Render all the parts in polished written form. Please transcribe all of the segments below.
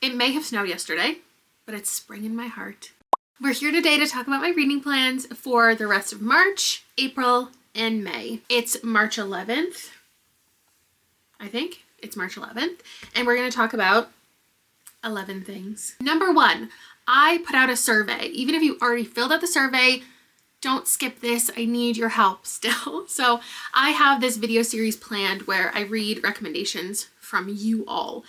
It may have snowed yesterday, but it's spring in my heart. We're here today to talk about my reading plans for the rest of March, April, and May. It's March 11th. I think it's March 11th. And we're going to talk about 11 things. Number 1, I put out a survey. Even if you already filled out the survey, don't skip this. I need your help still. So I have this video series planned where I read recommendations from you all.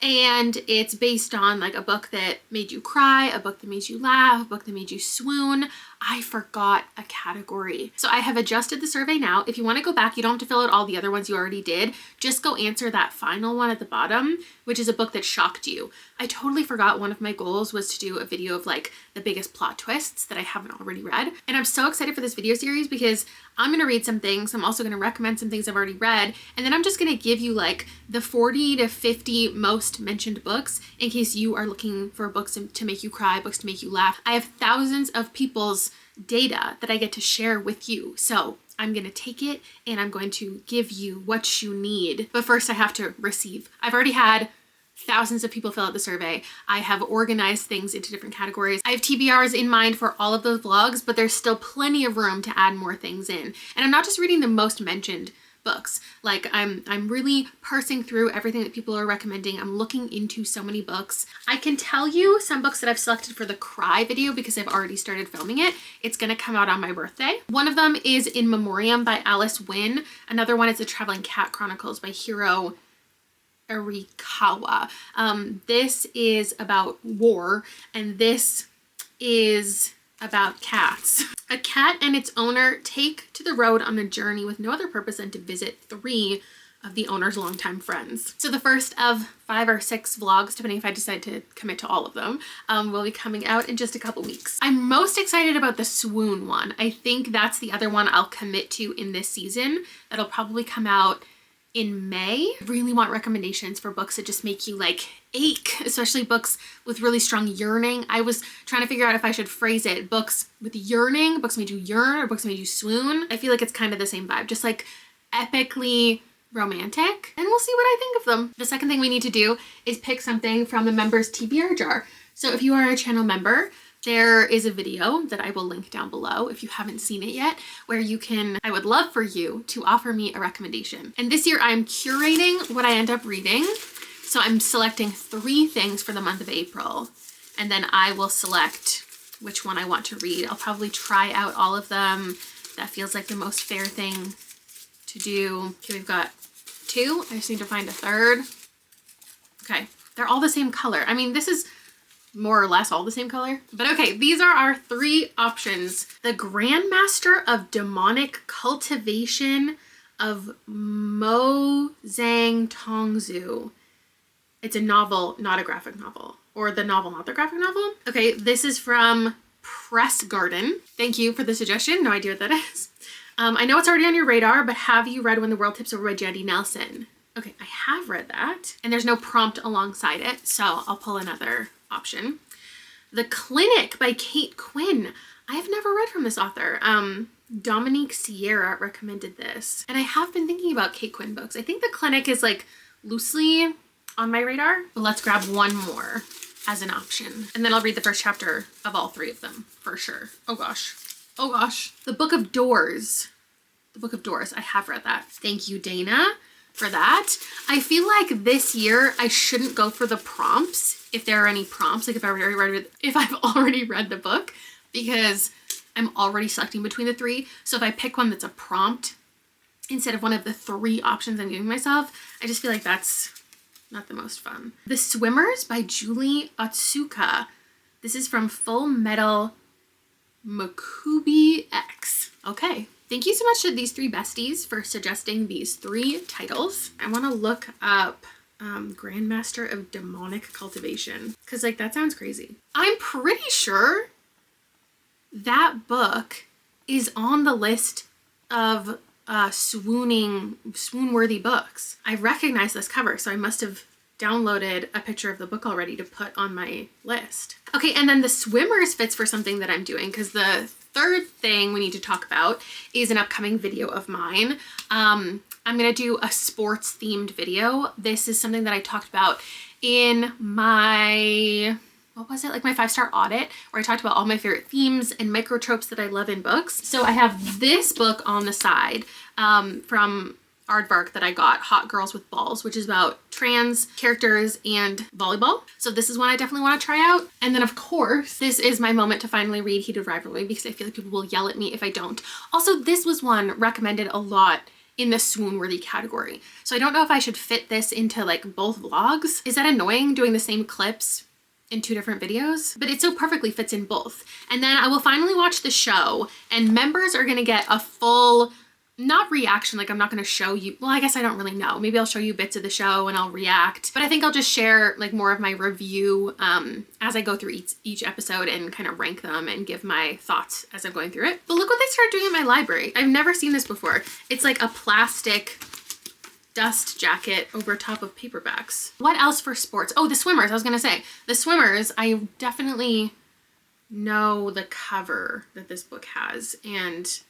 And it's based on like a book that made you cry, a book that made you laugh, a book that made you swoon. I forgot a category. So I have adjusted the survey now. If you want to go back, you don't have to fill out all the other ones you already did. Just go answer that final one at the bottom, which is a book that shocked you. I totally forgot one of my goals was to do a video of like the biggest plot twists that I haven't already read. And I'm so excited for this video series because I'm going to read some things. I'm also going to recommend some things I've already read. And then I'm just going to give you like the 40 to 50 most mentioned books in case you are looking for books to make you cry, books to make you laugh. I have thousands of people's data that I get to share with you. So I'm going to take it and I'm going to give you what you need. But first I have to receive. I've already had thousands of people fill out the survey. I have organized things into different categories. I have TBRs in mind for all of those vlogs, but there's still plenty of room to add more things in. And I'm not just reading the most mentioned books. Like I'm really parsing through everything that people are recommending. I'm looking into so many books. I can tell you some books that I've selected for the cry video because I've already started filming it. It's going to come out on my birthday. One of them is In Memoriam by Alice Wynne. Another one is The Traveling Cat Chronicles by Hiro Arikawa. This is about war, and this is about cats. A cat and its owner take to the road on a journey with no other purpose than to visit 3 of the owner's longtime friends. So the first of 5 or 6 vlogs, depending if I decide to commit to all of them, will be coming out in just a couple weeks. I'm most excited about the swoon one. I think that's the other one I'll commit to in this season. That'll probably come out in May. I really want recommendations for books that just make you like ache, especially books with really strong yearning. I was trying to figure out if I should phrase it, books with yearning, books made you yearn, or books made you swoon. I feel like it's kind of the same vibe, just like epically romantic, and we'll see what I think of them. The second thing we need to do is pick something from the members TBR jar. So if you are a channel member, there is a video that I will link down below if you haven't seen it yet, where you can, I would love for you to offer me a recommendation. And this year I'm curating what I end up reading. So I'm selecting 3 things for the month of April, and then I will select which one I want to read. I'll probably try out all of them. That feels like the most fair thing to do. Okay, we've got 2. I just need to find a 3rd. Okay, they're all the same color. I mean, this is more or less all the same color. But okay, these are our 3 options. The Grandmaster of Demonic Cultivation of Mo Zhang Tongzhu. It's a novel, not a graphic novel. Or the novel, not the graphic novel. Okay, this is from Press Garden. Thank you for the suggestion. No idea what that is. I know it's already on your radar, but have you read When the World Tips Over by Jandy Nelson? Okay, I have read that. And there's no prompt alongside it, so I'll pull another option. The Clinic by Kate Quinn. I have never read from this author. Dominique Sierra recommended this. And I have been thinking about Kate Quinn books. I think The Clinic is like loosely on my radar, but let's grab one more as an option. And then I'll read the first chapter of all 3 of them for sure. Oh gosh. Oh gosh. The Book of Doors. The Book of Doors. I have read that. Thank you, Dana, for that. I feel like this year I shouldn't go for the prompts if there are any prompts, like if I've already read the book, because I'm already selecting between the 3. So if I pick one that's a prompt instead of one of the 3 options I'm giving myself, I just feel like that's not the most fun. The Swimmers by Julie Otsuka. This is from Full Metal Mukubi X. Okay. Thank you so much to these 3 besties for suggesting these 3 titles. I want to look up Grandmaster of Demonic Cultivation, because like that sounds crazy. I'm pretty sure that book is on the list of swoon-worthy books. I recognize this cover, so I must have downloaded a picture of the book already to put on my list. Okay, and then The Swimmers fits for something that I'm doing, because the 3rd thing we need to talk about is an upcoming video of mine. I'm gonna do a sports themed video. This is something that I talked about in my, what was it? Like my 5-star audit where I talked about all my favorite themes and micro tropes that I love in books. So I have this book on the side from Aardvark that I got, Hot Girls with Balls, which is about trans characters and volleyball. So this is one I definitely want to try out. And then of course, this is my moment to finally read Heated Rivalry because I feel like people will yell at me if I don't. Also, this was one recommended a lot in the swoon-worthy category. So I don't know if I should fit this into like both vlogs. Is that annoying doing the same clips in 2 different videos? But it so perfectly fits in both. And then I will finally watch the show and members are gonna get a full, not reaction, like I'm not going to show you, well, I guess I don't really know. Maybe I'll show you bits of the show and I'll react, but I think I'll just share like more of my review as I go through each episode and kind of rank them and give my thoughts as I'm going through it. But look what they started doing in my library. I've never seen this before. It's like a plastic dust jacket over top of paperbacks. What else for sports? Oh, the Swimmers. I was going to say the Swimmers. I definitely know the cover that this book has, and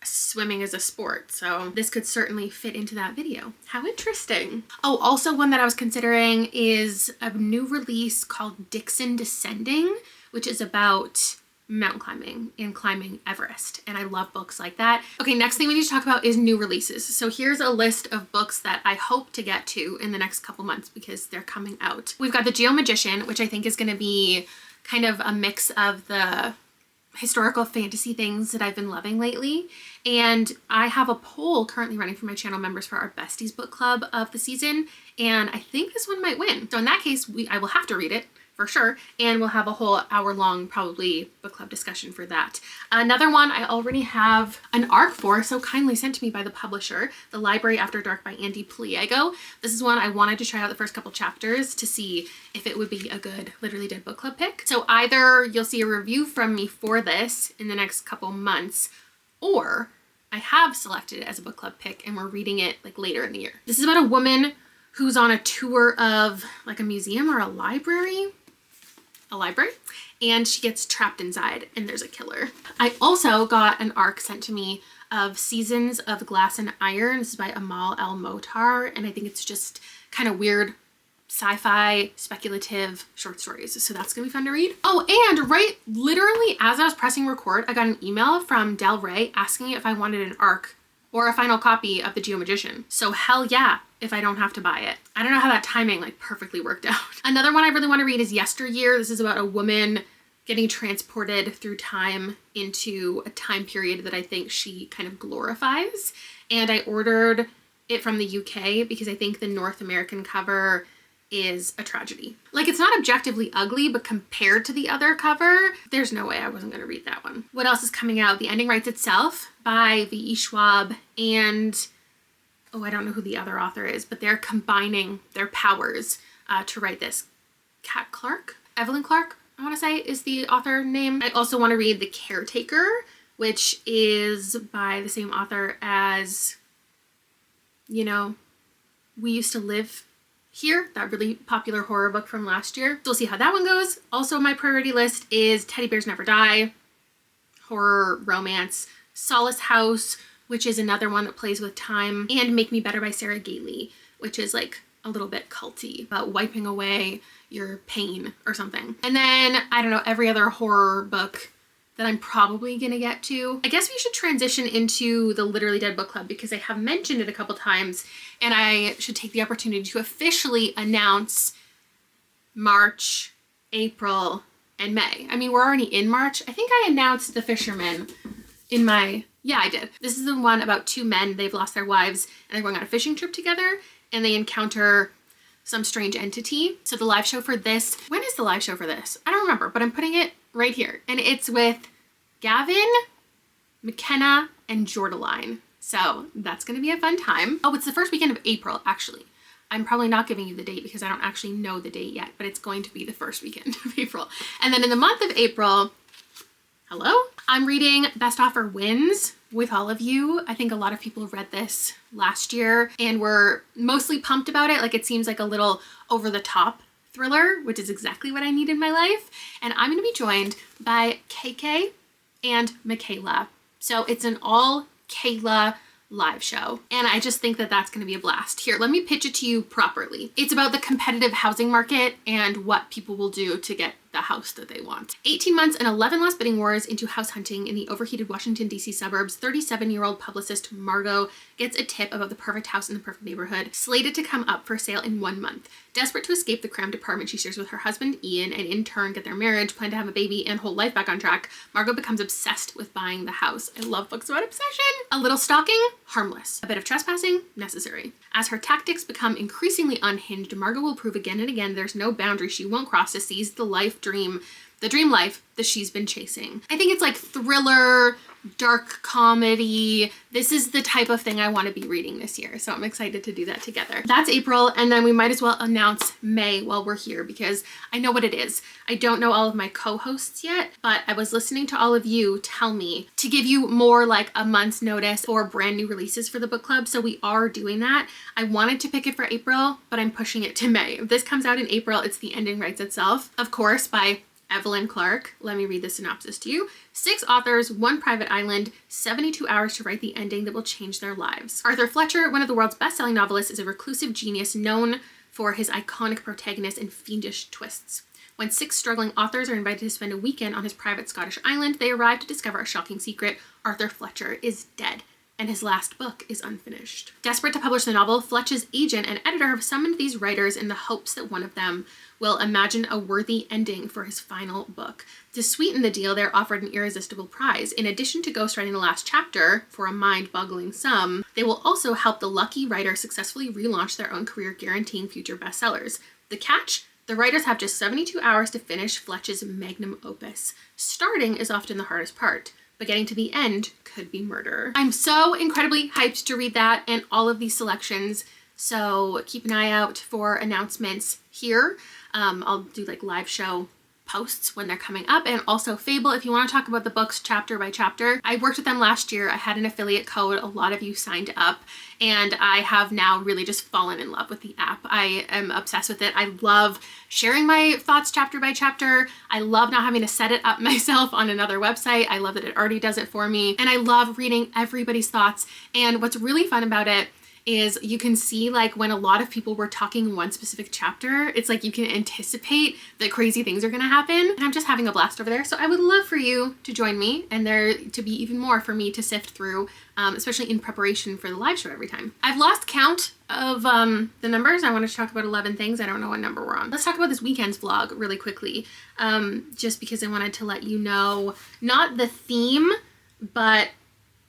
swimming is a sport, so this could certainly fit into that video. How interesting. Oh, also one that I was considering is a new release called Dixon Descending, which is about mountain climbing and climbing Everest, and I love books like that. Okay, next thing we need to talk about is new releases. So here's a list of books that I hope to get to in the next couple months because they're coming out. We've got The Geomagician, which I think is going to be kind of a mix of the historical fantasy things that I've been loving lately. And I have a poll currently running for my channel members for our Besties book club of the season, and I think this one might win. So in that case, I will have to read it for sure, and we'll have a whole hour-long probably book club discussion for that. Another one I already have an ARC for, so kindly sent to me by the publisher, The Library After Dark by Andy Pliego. This is one I wanted to try out the first couple chapters to see if it would be a good Literally Dead book club pick. So either you'll see a review from me for this in the next couple months, or I have selected it as a book club pick and we're reading it like later in the year. This is about a woman who's on a tour of like a museum or a library, and she gets trapped inside and there's a killer. I also got an ARC sent to me of Seasons of Glass and Iron. This is by Amal El Motar, and I think it's just kind of weird sci-fi speculative short stories, so that's gonna be fun to read. Oh, and right literally as I was pressing record, I got an email from Del Rey asking if I wanted an ARC or a final copy of The Geomagician. So hell yeah, if I don't have to buy it. I don't know how that timing like perfectly worked out. Another one I really want to read is Yesteryear. This is about a woman getting transported through time into a time period that I think she kind of glorifies. And I ordered it from the UK because I think the North American cover is a tragedy. Like, it's not objectively ugly, but compared to the other cover, there's no way I wasn't going to read that one. What else is coming out? The Ending Writes Itself by V.E. Schwab and, oh, I don't know who the other author is, but they're combining their powers to write this. Kat Clark? Evelyn Clark, I want to say, is the author name. I also want to read The Caretaker, which is by the same author as, you know, We Used to Live Here, that really popular horror book from last year. So we'll see how that one goes. Also, my priority list is Teddy Bears Never Die, horror, romance, Solace House, which is another one that plays with time, and Make Me Better by Sarah Gailey, which is like a little bit culty, about wiping away your pain or something. And then, I don't know, every other horror book that I'm probably gonna get to. I guess we should transition into the Literally Dead book club because I have mentioned it a couple times, and I should take the opportunity to officially announce March, April, and May. I mean, we're already in March. I think I announced The Fisherman in my, yeah, I did. This is the one about 2 men. They've lost their wives and they're going on a fishing trip together, and they encounter some strange entity. So the live show for this, when is the live show for this? I don't remember, but I'm putting it right here. And it's with Gavin, McKenna, and Jordaline. So that's gonna be a fun time. Oh, it's the first weekend of April, actually. I'm probably not giving you the date because I don't actually know the date yet, but it's going to be the first weekend of April. And then in the month of April, hello? I'm reading Best Offer Wins with all of you. I think a lot of people read this last year and were mostly pumped about it. Like, it seems like a little over the top thriller, which is exactly what I need in my life. And I'm gonna be joined by KK and Michaela. So it's an all Kayla live show. And I just think that that's going to be a blast. Here, let me pitch it to you properly. It's about the competitive housing market and what people will do to get the house that they want. 18 months and 11 lost bidding wars into house hunting in the overheated Washington, D.C. suburbs, 37-year-old publicist Margot gets a tip about the perfect house in the perfect neighborhood, slated to come up for sale in 1 month. Desperate to escape the cramped apartment she shares with her husband, Ian, and in turn get their marriage, plan to have a baby, and whole life back on track, Margot becomes obsessed with buying the house. I love books about obsession. A little stalking, harmless. A bit of trespassing, necessary. As her tactics become increasingly unhinged, Margot will prove again and again there's no boundary she won't cross to seize the dream life that she's been chasing. I think it's like thriller, dark comedy. This is the type of thing I want to be reading this year, so I'm excited to do that together. That's April, and then we might as well announce May while we're here because I know what it is. I don't know all of my co-hosts yet, but I was listening to all of you tell me to give you more like a month's notice or brand new releases for the book club, so we are doing that. I wanted to pick it for April, but I'm pushing it to May. If this comes out in April, it's The Ending Writes Itself, of course, by Evelyn Clark. Let me read the synopsis to you. 6 authors, 1 private island, 72 hours to write the ending that will change their lives. Arthur Fletcher, one of the world's best-selling novelists, is a reclusive genius known for his iconic protagonist and fiendish twists. When 6 struggling authors are invited to spend a weekend on his private Scottish island, they arrive to discover a shocking secret. Arthur Fletcher is dead, and his last book is unfinished. Desperate to publish the novel, Fletcher's agent and editor have summoned these writers in the hopes that one of them will imagine a worthy ending for his final book. To sweeten the deal, they're offered an irresistible prize. In addition to ghostwriting the last chapter for a mind-boggling sum, they will also help the lucky writer successfully relaunch their own career, guaranteeing future bestsellers. The catch? The writers have just 72 hours to finish Fletcher's magnum opus. Starting is often the hardest part, but getting to the end could be murder. I'm so incredibly hyped to read that and all of these selections, so keep an eye out for announcements here. I'll do like live show posts when they're coming up, and also Fable, if you want to talk about the books chapter by chapter. I worked with them last year. I had an affiliate code. A lot of you signed up, and I have now really just fallen in love with the app. I am obsessed with it. I love sharing my thoughts chapter by chapter. I love not having to set it up myself on another website. I love that it already does it for me, and I love reading everybody's thoughts. And what's really fun about it is you can see like when a lot of people were talking one specific chapter, it's like you can anticipate that crazy things are gonna happen. And I'm just having a blast over there. So I would love for you to join me and there to be even more for me to sift through, especially in preparation for the live show every time. I've lost count of the numbers. I wanted to talk about 11 things. I don't know what number we're on. Let's talk about this weekend's vlog really quickly, just because I wanted to let you know, not the theme, but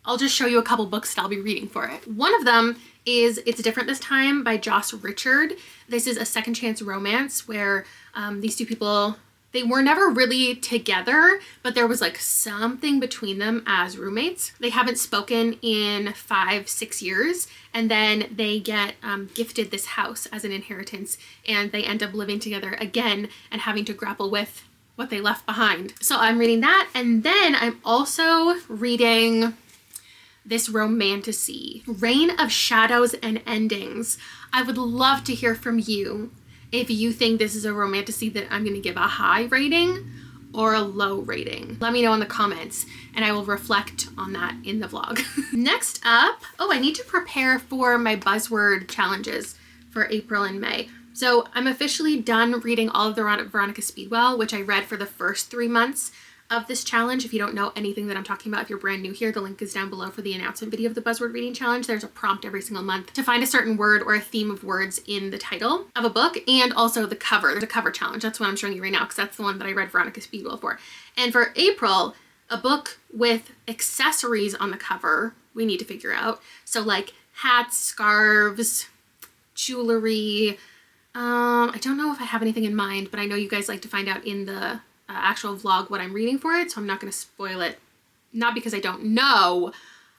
I'll just show you a couple books that I'll be reading for it. One of them is It's Different This Time by Joss Richard. This is a second chance romance where these two people, they were never really together, but there was like something between them as roommates. They haven't spoken in 5-6 years, and then they get gifted this house as an inheritance, and they end up living together again and having to grapple with what they left behind. So I'm reading that, and then I'm also reading this romantasy, Reign of Shadows and Endings. I would love to hear from you if you think this is a romantasy that I'm gonna give a high rating or a low rating. Let me know in the comments and I will reflect on that in the vlog. Next up, I need to prepare for my buzzword challenges for April and May. So I'm officially done reading all of the Veronica Speedwell, which I read for the first 3 months of this challenge. If you don't know anything that I'm talking about, if you're brand new here, the link is down below for the announcement video of the buzzword reading challenge. There's a prompt every single month to find a certain word or a theme of words in the title of a book, and also the cover. There's a cover challenge. That's what I'm showing you right now because that's the one that I read Veronica Speedwell for. And for April, a book with accessories on the cover we need to figure out. So like hats, scarves, jewelry. I don't know if I have anything in mind, but I know you guys like to find out in the actual vlog what I'm reading for it, so I'm not going to spoil it. Not because I don't know,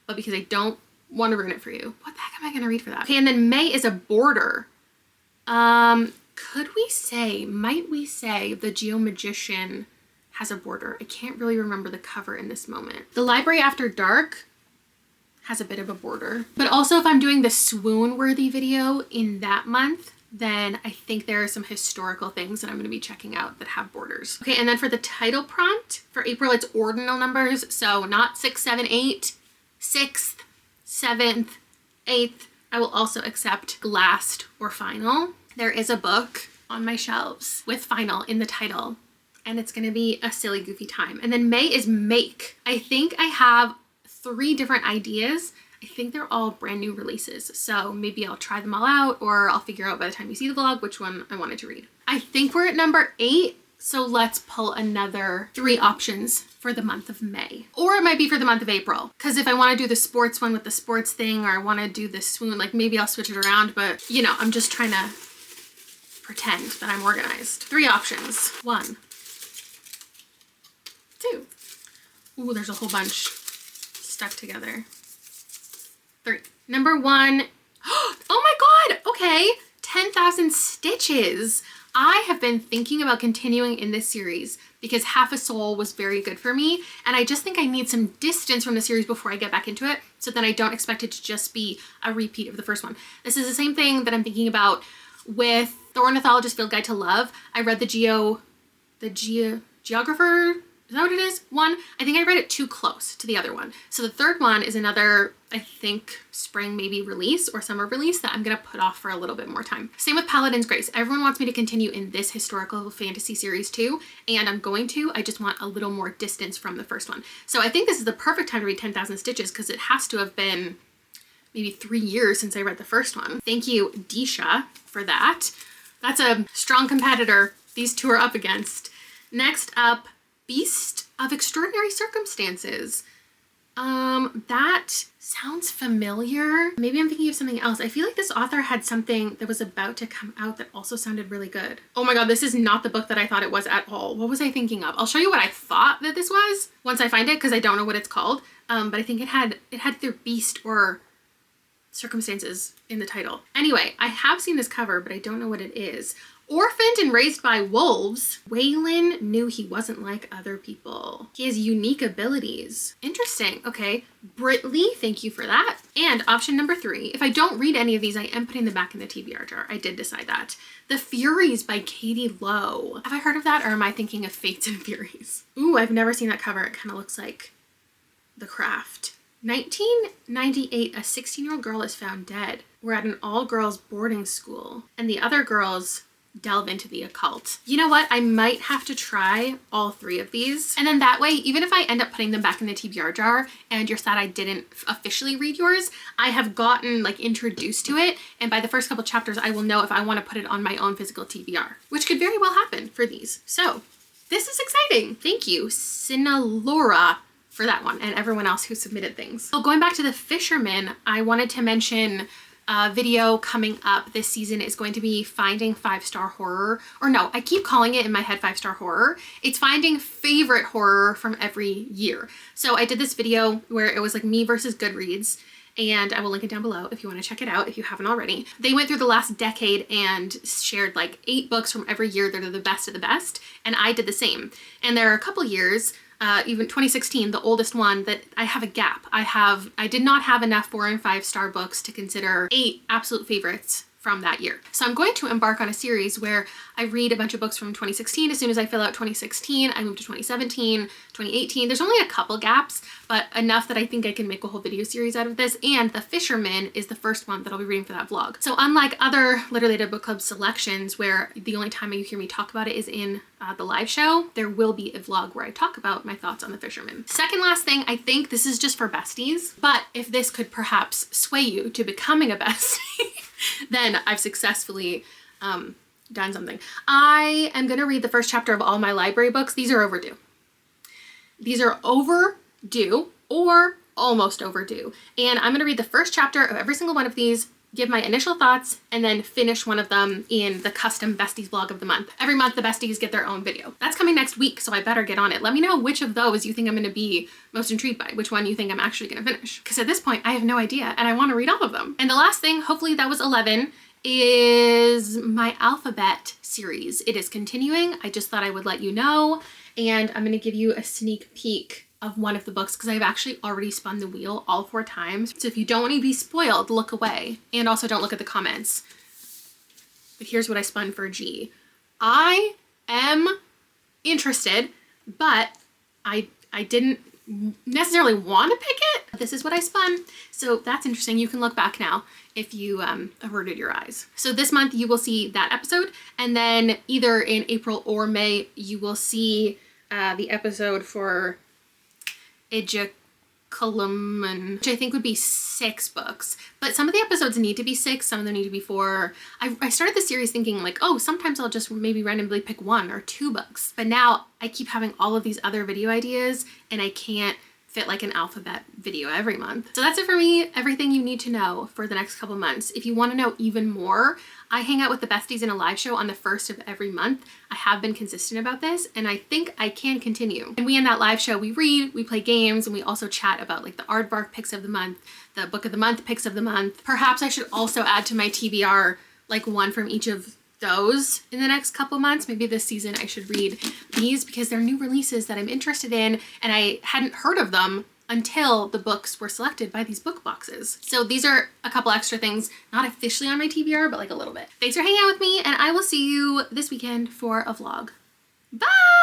but because I don't want to ruin it for you. What the heck am I going to read for that? Okay, and then May is a border. Might we say The Geomagician has a border? I can't really remember the cover in this moment. The Library After Dark has a bit of a border. But also if I'm doing the swoon-worthy video in that month, then I think there are some historical things that I'm going to be checking out that have borders. Okay, and then for the title prompt, for April, it's ordinal numbers. So not 6, 7, 8, 6th, 7th, 8th, I will also accept last or final. There is a book on my shelves with final in the title, and it's gonna be a silly, goofy time. And then May is make. I think I have 3 different ideas. I think they're all brand new releases. So maybe I'll try them all out, or I'll figure out by the time you see the vlog which one I wanted to read. I think we're at number 8. So let's pull another 3 options for the month of May. Or it might be for the month of April. Because if I want to do the sports one with the sports thing, or I want to do the swoon, like maybe I'll switch it around. But you know, I'm just trying to pretend that I'm organized. 3 options. 1, 2. Ooh, there's a whole bunch stuck together. 3. Number 1. Oh my God. Okay. 10,000 Stitches. I have been thinking about continuing in this series because Half a Soul was very good for me, and I just think I need some distance from the series before I get back into it, so then I don't expect it to just be a repeat of the first one. This is the same thing that I'm thinking about with The Ornithologist's Field Guide to Love. I read the Geographer, is that what it is? One. I think I read it too close to the other one. So the third one is another, I think, spring maybe release or summer release that I'm gonna put off for a little bit more time. Same with Paladin's Grace. Everyone wants me to continue in this historical fantasy series too, and I'm going to. I just want a little more distance from the first one. So I think this is the perfect time to read 10,000 Stitches because it has to have been maybe 3 years since I read the first one. Thank you, Disha, for that. That's a strong competitor these two are up against. Next up, Beast of Extraordinary Circumstances. That sounds familiar. Maybe I'm thinking of something else. I feel like this author had something that was about to come out that also sounded really good. Oh my God, this is not the book that I thought it was at all. What was I thinking of? I'll show you what I thought that this was once I find it because I don't know what it's called. But I think it had either Beast or Circumstances in the title. Anyway, I have seen this cover, but I don't know what it is. Orphaned and raised by wolves, Waylon knew he wasn't like other people. He has unique abilities. Interesting. Okay. Britley, thank you for that. And option number 3, if I don't read any of these, I am putting them back in the TBR jar. I did decide that. The Furies by Katie Lowe. Have I heard of that, or am I thinking of Fates and Furies? Ooh, I've never seen that cover. It kind of looks like The Craft. 1998, a 16-year-old girl is found dead. We're at an all-girls boarding school, and the other girls delve into the occult. You know what? I might have to try all 3 of these. And then that way, even if I end up putting them back in the TBR jar and you're sad I didn't officially read yours, I have gotten like introduced to it. And by the first couple chapters, I will know if I want to put it on my own physical TBR, which could very well happen for these. So this is exciting. Thank you, Sinalora, for that one, and everyone else who submitted things. Oh, going back to The Fisherman, I wanted to mention a video coming up this season is going to be finding 5-star horror. Or no, I keep calling it in my head 5-star horror. It's finding favorite horror from every year. So I did this video where it was like me versus Goodreads, and I will link it down below if you want to check it out if you haven't already. They went through the last decade and shared like 8 books from every year that are the best of the best, and I did the same. And there are a couple years, even 2016, the oldest one, that I have a gap. I did not have enough 4- and 5-star books to consider 8 absolute favorites from that year. So I'm going to embark on a series where I read a bunch of books from 2016. As soon as I fill out 2016, I move to 2017, 2018. There's only a couple gaps, but enough that I think I can make a whole video series out of this. And The Fisherman is the first one that I'll be reading for that vlog. So unlike other Literally Book Club selections where the only time you hear me talk about it is in the live show, there will be a vlog where I talk about my thoughts on The Fisherman. Second last thing, I think this is just for besties, but if this could perhaps sway you to becoming a bestie, then I've successfully done something. I am going to read the first chapter of all my library books. These are overdue. These are overdue or almost overdue. And I'm going to read the first chapter of every single one of these, give my initial thoughts, and then finish one of them in the custom besties vlog of the month. Every month the besties get their own video. That's coming next week, so I better get on it. Let me know which of those you think I'm going to be most intrigued by, which one you think I'm actually going to finish. Because at this point I have no idea and I want to read all of them. And the last thing, hopefully that was 11, is my alphabet series. It is continuing. I just thought I would let you know, and I'm going to give you a sneak peek of one of the books because I've actually already spun the wheel all 4 times. So if you don't want to be spoiled, look away, and also don't look at the comments. But here's what I spun for G. I am interested, but I didn't necessarily want to pick it. This is what I spun. So that's interesting. You can look back now if you averted your eyes. So this month you will see that episode, and then either in April or May you will see the episode for Column, which I think would be 6 books. But some of the episodes need to be 6, some of them need to be 4. I started the series thinking like, oh, sometimes I'll just maybe randomly pick 1 or 2 books. But now I keep having all of these other video ideas and I can't fit like an alphabet video every month. So that's it for me. Everything you need to know for the next couple months. If you want to know even more, I hang out with the besties in a live show on the 1st of every month. I have been consistent about this and I think I can continue. And we in that live show, we read, we play games, and we also chat about like the aardvark picks of the month, the book of the month picks of the month. Perhaps I should also add to my TBR like one from each of those in the next couple months. Maybe this season I should read these because they're new releases that I'm interested in and I hadn't heard of them until the books were selected by these book boxes. So these are a couple extra things, not officially on my TBR, but like a little bit. Thanks for hanging out with me, and I will see you this weekend for a vlog. Bye!